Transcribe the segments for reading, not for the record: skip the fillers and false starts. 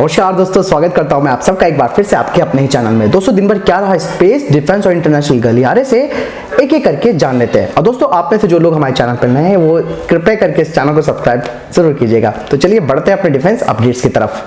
नमस्कार दोस्तों, स्वागत करता हूं मैं आप सबका एक बार फिर से आपके अपने ही चैनल में। दोस्तों, दिन भर क्या रहा स्पेस, डिफेंस और इंटरनेशनल गलियारे से एक एक करके जान लेते हैं। और दोस्तों, आप में से जो लोग हमारे चैनल पर नए हैं वो कृपया करके इस चैनल को सब्सक्राइब जरूर कीजिएगा। तो चलिए बढ़ते हैं अपने डिफेंस अपडेट्स की तरफ।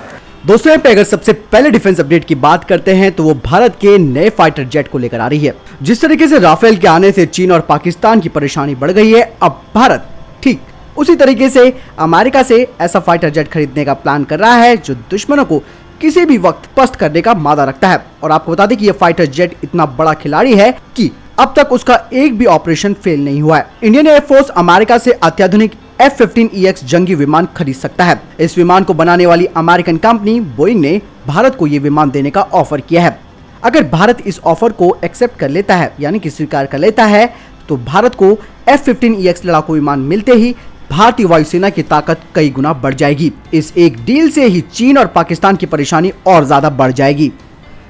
दोस्तों, यहाँ पे अगर सबसे पहले डिफेंस अपडेट की बात करते हैं तो वो भारत के नए फाइटर जेट को लेकर आ रही है। जिस तरीके से राफेल के आने से चीन और पाकिस्तान की परेशानी बढ़ गई है, अब भारत ठीक उसी तरीके से अमेरिका से ऐसा फाइटर जेट खरीदने का प्लान कर रहा है जो दुश्मनों को किसी भी वक्त पस्त करने का मादा रखता है। और आपको बता दें कि ये फाइटर जेट इतना बड़ा खिलाड़ी है कि अब तक उसका एक भी ऑपरेशन फेल नहीं हुआ है। इंडियन एयरफोर्स अमेरिका से अत्याधुनिक F-15EX जंगी विमान खरीद सकता है। इस विमान को बनाने वाली अमेरिकन कंपनी बोइंग ने भारत को ये विमान देने का ऑफर किया है। अगर भारत इस ऑफर को एक्सेप्ट कर लेता है, यानी कि स्वीकार कर लेता है, तो भारत को F-15EX लड़ाकू विमान मिलते ही भारतीय वायुसेना की ताकत कई गुना बढ़ जाएगी। इस एक डील से ही चीन और पाकिस्तान की परेशानी और ज्यादा बढ़ जाएगी।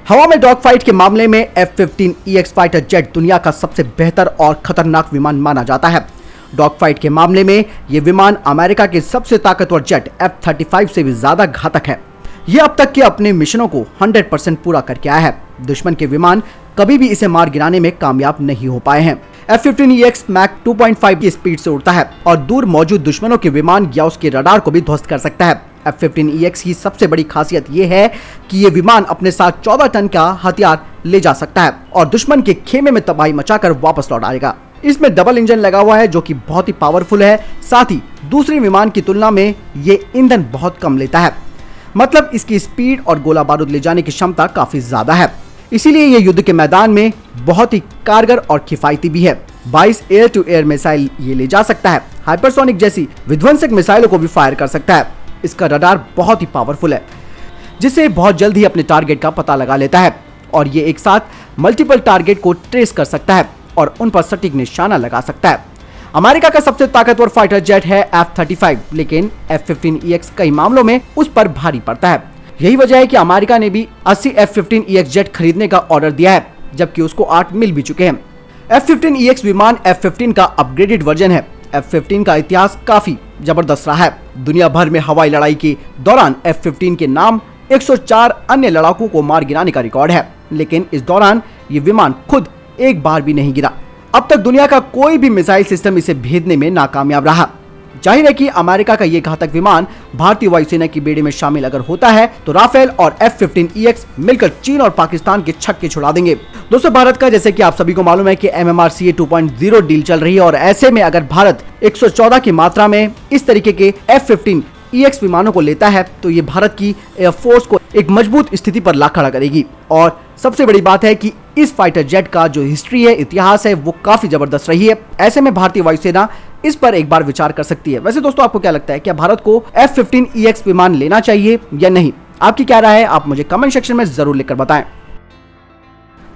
हवा में डॉग फाइट के मामले में F-15EX फाइटर जेट दुनिया का सबसे बेहतर और खतरनाक विमान माना जाता है। डॉग फाइट के मामले में ये विमान अमेरिका के सबसे ताकतवर जेट F-35 से भी ज्यादा घातक है। ये अब तक के अपने मिशनों को 100% पूरा करके आया है। दुश्मन के विमान कभी भी इसे मार गिराने में कामयाब नहीं हो पाए हैं। F-15EX मैक 2.5 की स्पीड से उड़ता है और दूर मौजूद दुश्मनों के विमान या उसके रडार को भी ध्वस्त कर सकता है। F-15EX की सबसे बड़ी खासियत ये है कि ये विमान अपने साथ 14 टन का हथियार ले जा सकता है और दुश्मन के खेमे में तबाही मचाकर वापस लौट आएगा। इसमें डबल इंजन लगा हुआ है जो कि बहुत ही पावरफुल है। साथ ही दूसरे विमान की तुलना में ये ईंधन बहुत कम लेता है, मतलब इसकी स्पीड और गोला बारूद ले जाने की क्षमता काफी ज्यादा है। इसीलिए ये युद्ध के मैदान में बहुत ही कारगर और किफायती भी है। 22 एयर टू एयर मिसाइल ये ले जा सकता है। हाइपरसोनिक जैसी विध्वंसक मिसाइलों को भी फायर कर सकता है। इसका रडार बहुत ही पावरफुल है, जिससे बहुत जल्द ही अपने टारगेट का पता लगा लेता है और ये एक साथ मल्टीपल टारगेट को ट्रेस कर सकता है और उन पर सटीक निशाना लगा सकता है। अमेरिका का सबसे ताकतवर फाइटर जेट है F-35, लेकिन F-15EX कई मामलों में उस पर भारी पड़ता है। यही वजह है कि अमेरिका ने भी 80 F-15EX जेट खरीदने का ऑर्डर दिया है, जबकि उसको 8 मिल भी चुके हैं। F-15EX विमान F-15 का अपग्रेडेड वर्जन है। F-15 का इतिहास काफी जबरदस्त रहा है। दुनिया भर में हवाई लड़ाई के दौरान F-15 के नाम 104 अन्य लड़ाकों को मार गिराने का रिकॉर्ड है, लेकिन इस दौरान ये विमान खुद एक बार भी नहीं गिरा। अब तक दुनिया का कोई भी मिसाइल सिस्टम इसे भेदने में नाकामयाब रहा। जाहिर है कि अमेरिका का ये घातक विमान भारतीय वायुसेना की बेड़े में शामिल अगर होता है तो राफेल और F-15EX मिलकर चीन और पाकिस्तान के छक्के छुड़ा देंगे। दोस्तों, भारत का जैसे कि आप सभी को मालूम है कि MMRCA 2.0 डील चल रही है और ऐसे में अगर भारत 114 की मात्रा में इस तरीके के F-15EX विमानों को लेता है तो ये भारत की एयरफोर्स को एक मजबूत स्थिति पर ला खड़ा करेगी। और सबसे बड़ी बात है कि इस फाइटर जेट का जो हिस्ट्री है, इतिहास है, वो काफी जबरदस्त रही है। ऐसे में भारतीय वायुसेना इस पर एक बार विचार कर सकती है। वैसे दोस्तों, आपको क्या लगता है, क्या भारत को F-15EX विमान लेना चाहिए या नहीं? आपकी क्या राय है, आप मुझे कमेंट सेक्शन में जरूर लिखकर बताएं।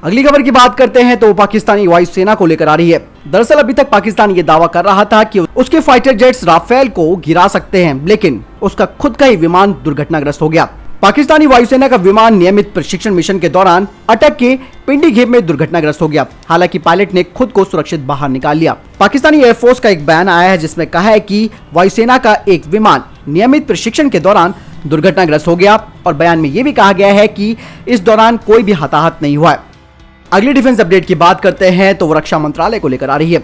अगली खबर की बात करते हैं तो पाकिस्तानी वायुसेना को लेकर आ रही है। दरअसल अभी तक पाकिस्तान ये दावा कर रहा था कि उसके फाइटर जेट्स राफेल को गिरा सकते हैं, लेकिन उसका खुद का ही विमान दुर्घटनाग्रस्त हो गया। पाकिस्तानी वायुसेना का विमान नियमित प्रशिक्षण मिशन के दौरान अटक के पिंडी घेब में दुर्घटनाग्रस्त हो गया। हालांकि पायलट ने खुद को सुरक्षित बाहर निकाल लिया। पाकिस्तानी एयरफोर्स का एक बयान आया है जिसमें कहा है कि वायुसेना का एक विमान नियमित प्रशिक्षण के दौरान दुर्घटनाग्रस्त हो गया और बयान में यह भी कहा गया है कि इस दौरान कोई भी हताहत नहीं हुआ है। अगली डिफेंस अपडेट की बात करते हैं तो वो रक्षा मंत्रालय को लेकर आ रही है।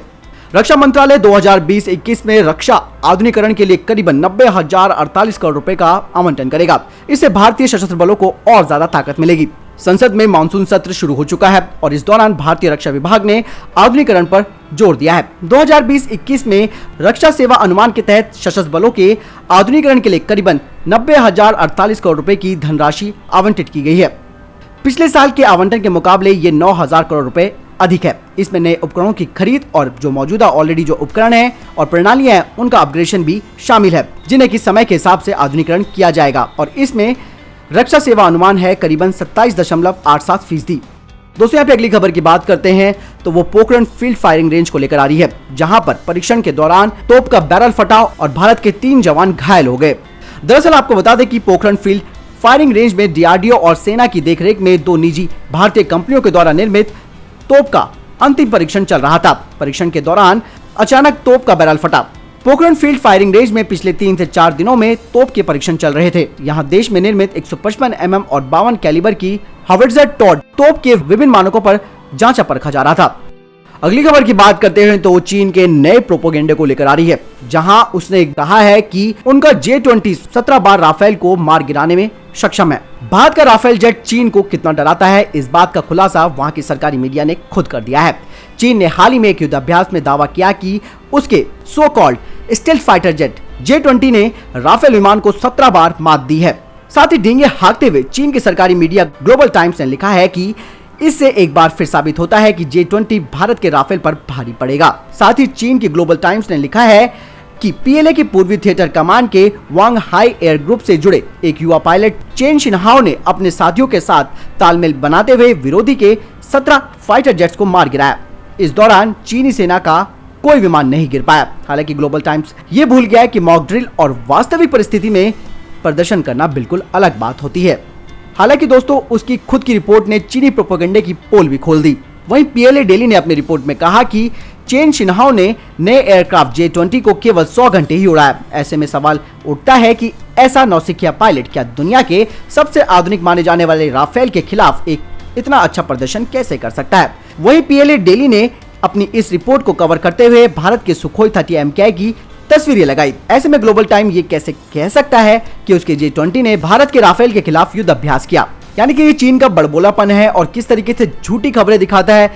रक्षा मंत्रालय 2020-21 में रक्षा आधुनिकीकरण के लिए करीबन 90,048 करोड़ रुपए का आवंटन करेगा। इससे भारतीय सशस्त्र बलों को और ज्यादा ताकत मिलेगी। संसद में मानसून सत्र शुरू हो चुका है और इस दौरान भारतीय रक्षा विभाग ने आधुनिकीकरण पर जोर दिया है। 2020-21 में रक्षा सेवा अनुमान के तहत सशस्त्र बलों के आधुनिकीकरण के लिए करीबन 90,048 करोड़ रुपए की धनराशि आवंटित की गई है। पिछले साल के आवंटन के मुकाबले ये 9,000 करोड़ रुपए अधिक है। इसमें नए उपकरणों की खरीद और जो मौजूदा ऑलरेडी जो उपकरण हैं और प्रणालियां हैं उनका अपग्रेडेशन भी शामिल है, जिन्हें कि समय के हिसाब से आधुनिकीकरण किया जाएगा और इसमें रक्षा सेवा अनुमान है करीबन 27.87%। दोस्तों, यहाँ पे अगली खबर की बात करते हैं तो वो पोखरण फील्ड फायरिंग रेंज को लेकर आ रही है, जहां पर परीक्षण के दौरान तोप का बैरल फटा और भारत के 3 जवान घायल हो गए। दरअसल आपको बता दें कि पोखरण फील्ड फायरिंग रेंज में DRDO और सेना की देखरेख में 2 निजी भारतीय कंपनियों के द्वारा निर्मित तोप का अंतिम परीक्षण चल रहा था। परीक्षण के दौरान अचानक तोप का बैरल फटा पोखरण फील्ड फायरिंग रेंज में पिछले 3 से 4 दिनों में तोप के परीक्षण चल रहे थे। यहाँ देश में निर्मित 155 mm और 52 कैलिबर की हावर्ट्जर टॉड तोप के विभिन्न मानकों पर जांचा परखा जा रहा था। अगली खबर की बात करते हैं तो वो चीन के नए प्रोपोगेंडे को लेकर आ रही है, जहां उसने कहा है कि उनका J-20 17 बार राफेल को मार गिराने में सक्षम है। भारत का राफेल जेट चीन को कितना डराता है, इस बात का खुलासा वहां की सरकारी मीडिया ने खुद कर दिया है। चीन ने हाल ही में एक युद्धाभ्यास में दावा किया कि उसके so called stealth fighter jet J-20 ने राफेल विमान को 17 बार मात दी है। साथ ही डींगे हाँकते हुए चीन की सरकारी मीडिया ग्लोबल टाइम्स ने लिखा है कि इससे एक बार फिर साबित होता है कि J-20 भारत के राफेल पर भारी पड़ेगा। साथ ही चीन की ग्लोबल टाइम्स ने लिखा है कि PLA की पूर्वी थिएटर कमान के वांग हाई एयर ग्रुप से जुड़े एक युवा पायलट चेन शिनहाओ ने अपने साथियों के साथ तालमेल बनाते हुए विरोधी के 17 फाइटर जेट्स को मार गिराया। इस दौरान चीनी सेना का कोई विमान नहीं गिर पाया। हालांकि ग्लोबल टाइम्स ये भूल गया कि मॉक ड्रिल और वास्तविक परिस्थिति में प्रदर्शन करना बिल्कुल अलग बात होती है। हालांकि दोस्तों, उसकी खुद की रिपोर्ट ने चीनी प्रोपेगेंडे की पोल भी खोल दी। वहीं PLA डेली ने अपनी रिपोर्ट में कहा कि चेन शिनहाओ ने नए एयरक्राफ्ट J-20 को केवल 100 घंटे ही उड़ाया। ऐसे में सवाल उठता है कि ऐसा नौसिखिया पायलट क्या दुनिया के सबसे आधुनिक माने जाने वाले राफेल के खिलाफ एक इतना अच्छा प्रदर्शन कैसे कर सकता है। वहीं PLA डेली ने अपनी इस रिपोर्ट को कवर करते हुए भारत के सुखोई 30 MKI की तस्वीरें लगाई। ऐसे में ग्लोबल टाइम ये कैसे कह सकता है कि उसके J-20 ने भारत के राफेल के खिलाफ युद्ध अभ्यास किया, यानी कि ये चीन का बड़बोलापन है और किस तरीके से झूठी खबरें दिखाता है।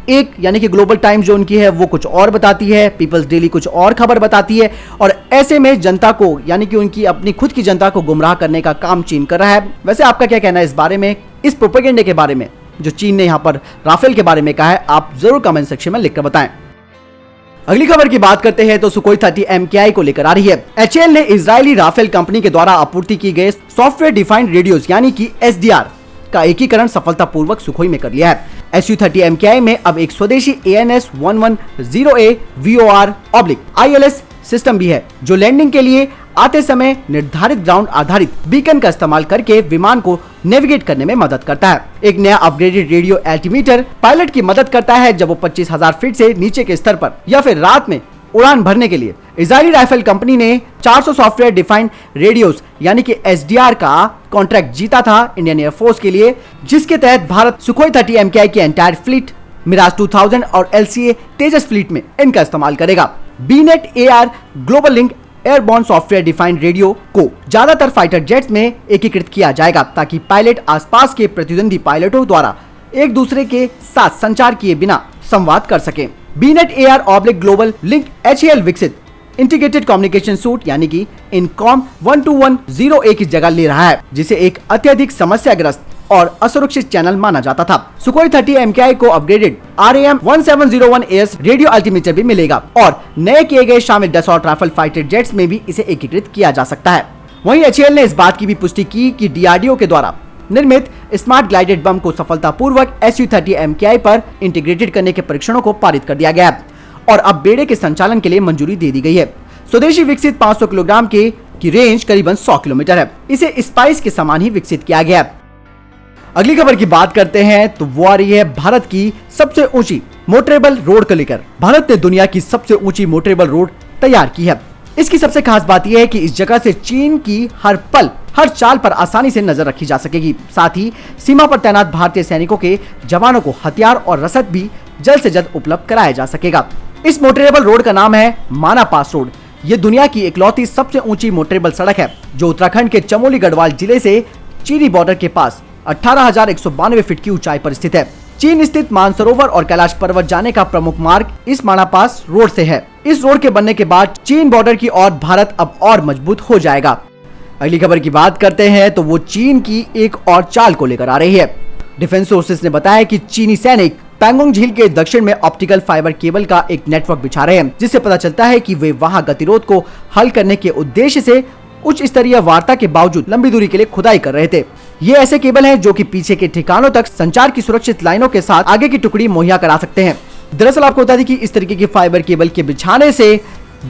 एक यानी कि ग्लोबल टाइम्स जो उनकी है वो कुछ और बताती है, पीपल्स डेली कुछ और खबर बताती है, और ऐसे में जनता को यानी कि उनकी अपनी खुद की जनता को गुमराह करने का काम चीन कर रहा है। वैसे आपका क्या कहना है इस बारे में, इस प्रोपेगेंडे के बारे में जो चीन ने यहाँ पर राफेल के बारे में कहा है? आप जरूर कमेंट सेक्शन में लिखकर बताएं। अगली खबर की बात करते हैं तो सुखोई 30 MKI को लेकर आ रही है। HAL ने इजरायली राफेल कंपनी के द्वारा आपूर्ति की गए सॉफ्टवेयर डिफाइंड रेडियोस यानी कि SDR का एकीकरण सफलतापूर्वक सुखोई में कर लिया है। Su-30 MKI में अब एक स्वदेशी AN/110A VOR/ILS सिस्टम भी है, जो लैंडिंग के लिए आते समय निर्धारित ग्राउंड आधारित बीकन का इस्तेमाल करके विमान को नेविगेट करने में मदद करता है। एक नया अपग्रेडेड रेडियो एल्टीमीटर पायलट की मदद करता है जब वो 25,000 फीट से नीचे के स्तर पर या फिर रात में उड़ान भरने के लिए। इजरायली राइफल कंपनी ने 400 सॉफ्टवेयर डिफाइंड रेडियोस यानी कि SDR का कॉन्ट्रैक्ट जीता था इंडियन एयरफोर्स के लिए, जिसके तहत भारत सुखोई 30 MKI की एंटायर फ्लीट, मिराज 2000 और LCA तेजस फ्लीट में इनका इस्तेमाल करेगा। BNet AR global link airborne software defined radio को ज्यादातर फाइटर जेट्स में एकीकृत किया जाएगा ताकि पायलट आसपास के प्रतिद्वंदी पायलटों द्वारा एक दूसरे के साथ संचार किए बिना संवाद कर सकें। BNet AR global link HAL विकसित इंटीग्रेटेड कम्युनिकेशन सूट यानी कि इनकॉम 12108 की जगह ले रहा है, जिसे एक अत्यधिक समस्याग्रस्त और असुरक्षित चैनल माना जाता था। सुखोई 30 MKI को अपग्रेडेड RAM-1701AS रेडियो अल्टीमीटर भी मिलेगा और नए किए गए शामिल डसॉल्ट राफेल फाइटर जेट्स में भी इसे एकीकृत किया जा सकता है। वहीं HAL ने इस बात की भी पुष्टि की कि DRDO के द्वारा निर्मित स्मार्ट ग्लाइडेड बम को सफलतापूर्वक Su-30 MKI पर इंटीग्रेटेड करने के परीक्षणों को पारित कर दिया गया है और अब बेड़े के संचालन के लिए मंजूरी दे दी गई है। स्वदेशी विकसित 500 किलोग्राम की रेंज करीबन 100 किलोमीटर है। इसे स्पाइस के समान ही विकसित किया गया है। अगली खबर की बात करते हैं तो वो आ रही है भारत की सबसे ऊंची मोटरेबल रोड को लेकर। भारत ने दुनिया की सबसे ऊंची मोटरेबल रोड तैयार की है। इसकी सबसे खास बात यह है कि इस जगह से चीन की हर पल हर चाल पर आसानी से नजर रखी जा सकेगी। साथ ही सीमा पर तैनात भारतीय सैनिकों के जवानों को हथियार और रसद भी जल्द से जल्द उपलब्ध कराया जा सकेगा। इस मोटरेबल रोड का नाम है माना पास रोड। ये दुनिया की इकलौती सबसे ऊंची मोटरेबल सड़क है जो उत्तराखंड के चमोली गढ़वाल जिले से चीनी बॉर्डर के पास 18,192 फीट की ऊंचाई पर स्थित है। चीन स्थित मानसरोवर और कैलाश पर्वत जाने का प्रमुख मार्ग इस माना पास रोड से है। इस रोड के बनने के बाद चीन बॉर्डर की ओर भारत अब और मजबूत हो जाएगा। अगली खबर की बात करते हैं तो वो चीन की एक और चाल को लेकर आ रही है। डिफेंस सोर्सेस ने बताया कि चीनी सैनिक पैंगोंग झील के दक्षिण में ऑप्टिकल फाइबर केबल का एक नेटवर्क बिछा रहे हैं, जिससे पता चलता है कि वे वहां गतिरोध को हल करने के उद्देश्य से उच्च स्तरीय वार्ता के बावजूद लंबी दूरी के लिए खुदाई कर रहे थे। ये ऐसे केबल हैं जो कि पीछे के ठिकानों तक संचार की सुरक्षित लाइनों के साथ आगे की टुकड़ी मुहैया करा सकते हैं। दरअसल आपको बता दें कि इस तरीके की फाइबर केबल के बिछाने से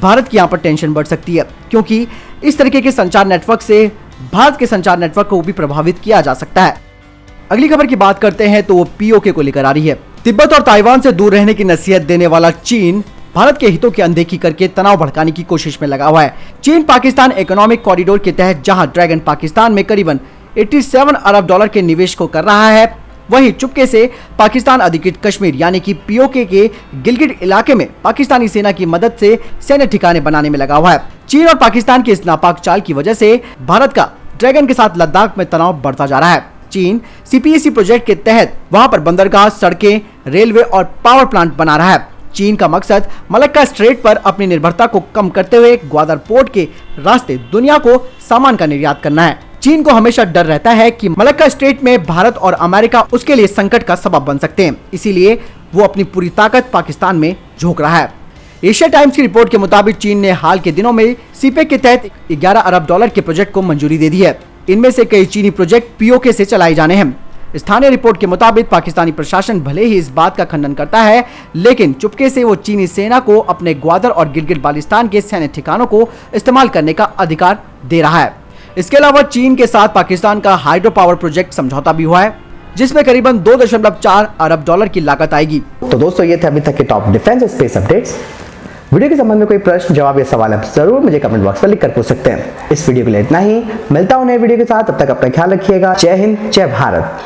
भारत की यहाँ पर टेंशन बढ़ सकती है, क्योंकि इस तरीके के संचार नेटवर्क से भारत के संचार नेटवर्क को भी प्रभावित किया जा सकता है। अगली खबर की बात करते हैं तो वो POK को लेकर आ रही है। तिब्बत और ताइवान से दूर रहने की नसीहत देने वाला चीन भारत के हितों की अनदेखी करके तनाव भड़काने की कोशिश में लगा हुआ है। चीन पाकिस्तान इकोनॉमिक कॉरिडोर के तहत जहां ड्रैगन पाकिस्तान में करीबन 87 अरब डॉलर के निवेश को कर रहा है, वहीं चुपके से पाकिस्तान अधिकृत कश्मीर यानी कि पीओके के गिलगिट इलाके में पाकिस्तानी सेना की मदद से सैन्य ठिकाने बनाने में लगा हुआ है। चीन और पाकिस्तान की इस नापाक चाल की वजह से भारत का ड्रैगन के साथ लद्दाख में तनाव बढ़ता जा रहा है। चीन सीपीएसी प्रोजेक्ट के तहत वहां पर बंदरगाह, सड़कें, रेलवे और पावर प्लांट बना रहा है। चीन का मकसद मलक्का स्ट्रेट पर अपनी निर्भरता को कम करते हुए ग्वादर पोर्ट के रास्ते दुनिया को सामान का निर्यात करना है। चीन को हमेशा डर रहता है कि मलक्का स्ट्रेट में भारत और अमेरिका उसके लिए संकट का सबब बन सकते हैं, इसीलिए वो अपनी पूरी ताकत पाकिस्तान में झोंक रहा है। एशिया टाइम्स की रिपोर्ट के मुताबिक चीन ने हाल के दिनों में सीपेक के तहत 11 अरब डॉलर के प्रोजेक्ट को मंजूरी दे दी है। इनमें से कई चीनी प्रोजेक्ट पीओके से चलाए जाने हैं। स्थानीय रिपोर्ट के मुताबिक पाकिस्तानी प्रशासन भले ही इस बात का खंडन करता है, लेकिन चुपके से वो चीनी सेना को अपने ग्वादर और गिलगिट बाल्टिस्तान के सैन्य ठिकानों को इस्तेमाल करने का अधिकार दे रहा है। इसके अलावा चीन के साथ पाकिस्तान का हाइड्रो पावर प्रोजेक्ट समझौता भी हुआ है, जिसमें करीबन 2.4 अरब डॉलर की लागत आएगी। तो दोस्तों, ये थे अभी तक के top defence space updates. Video के संबंध में कोई प्रश्न, जवाब या सवाल आप जरूर मुझे कमेंट बॉक्स में लिख कर पूछ सकते हैं। इस वीडियो के लिए इतना ही। मिलता हूं नए वीडियो के साथ, तब तक अपना ख्याल रखिएगा। जय हिंद, जय भारत।